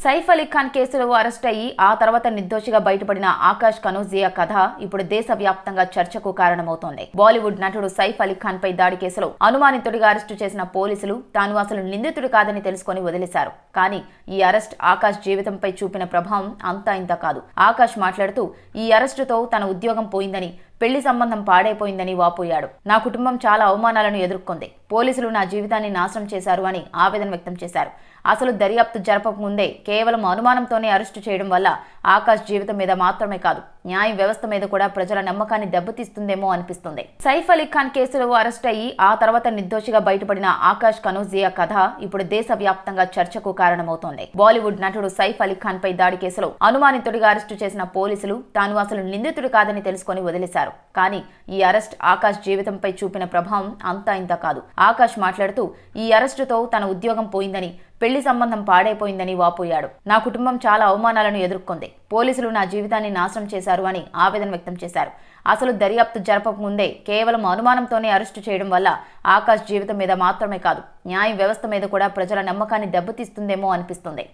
సైఫ్ అలీ ఖాన్ కేసులో అరెస్ట్ అయ్యి ఆ తర్వాత నిర్దోషిగా బయటపడిన ఆకాష్ కనోజియా కథ ఇప్పుడు దేశవ్యాప్తంగా చర్చకు కారణమవుతోంది. బాలీవుడ్ నటుడు సైఫ్ అలీ ఖాన్ పై దాడి కేసులో అనుమానితుడిగా అరెస్టు చేసిన పోలీసులు తాను అసలు నిందితుడు కాదని తెలుసుకొని వదిలేశారు. కానీ ఈ అరెస్ట్ ఆకాష్ జీవితంపై చూపిన ప్రభావం అంతా ఇంత కాదు. ఆకాష్ మాట్లాడుతూ ఈ అరెస్టుతో తన ఉద్యోగం పోయిందని, పెళ్లి సంబంధం పాడైపోయిందని వాపోయాడు. నా కుటుంబం చాలా అవమానాలను ఎదుర్కొంది. పోలీసులు నా జీవితాన్ని నాశనం చేశారు అని ఆవేదన వ్యక్తం చేశారు. అసలు దర్యాప్తు జరపక ముందే కేవలం అనుమానంతోనే అరెస్టు చేయడం వల్ల ఆకాష్ జీవితం మీద మాత్రమే కాదు, న్యాయ వ్యవస్థ మీద కూడా ప్రజల నమ్మకాన్ని దెబ్బతీస్తుందేమో అనిపిస్తుంది. సైఫ్ అలీ ఖాన్ కేసులో అరెస్ట్ అయ్యి ఆ తర్వాత నిర్దోషిగా బయటపడిన ఆకాష్ కనోజియా కథ ఇప్పుడు దేశవ్యాప్తంగా చర్చకు కారణమవుతోంది. బాలీవుడ్ నటుడు సైఫ్ అలీ ఖాన్ పై దాడి కేసులో అనుమానితుడిగా అరెస్టు చేసిన పోలీసులు తాను అసలు నిందితుడు కాదని తెలుసుకొని వదిలేశారు. కానీ ఈ అరెస్ట్ ఆకాష్ జీవితంపై చూపిన ప్రభావం అంతా ఇంత కాదు. ఆకాష్ మాట్లాడుతూ ఈ అరెస్టుతో తన ఉద్యోగం పోయిందని, పెళ్లి సంబంధం పాడైపోయిందని వాపోయాడు. నా కుటుంబం చాలా అవమానాలను ఎదుర్కొంది. పోలీసులు నా జీవితాన్ని నాశనం చేశారు అని ఆవేదన వ్యక్తం చేశారు. అసలు దర్యాప్తు జరపక ముందే కేవలం అనుమానంతోనే అరెస్టు చేయడం వల్ల ఆకాష్ జీవితం మీద మాత్రమే కాదు, న్యాయ వ్యవస్థ మీద కూడా ప్రజల నమ్మకాన్ని దెబ్బతీస్తుందేమో అనిపిస్తుంది.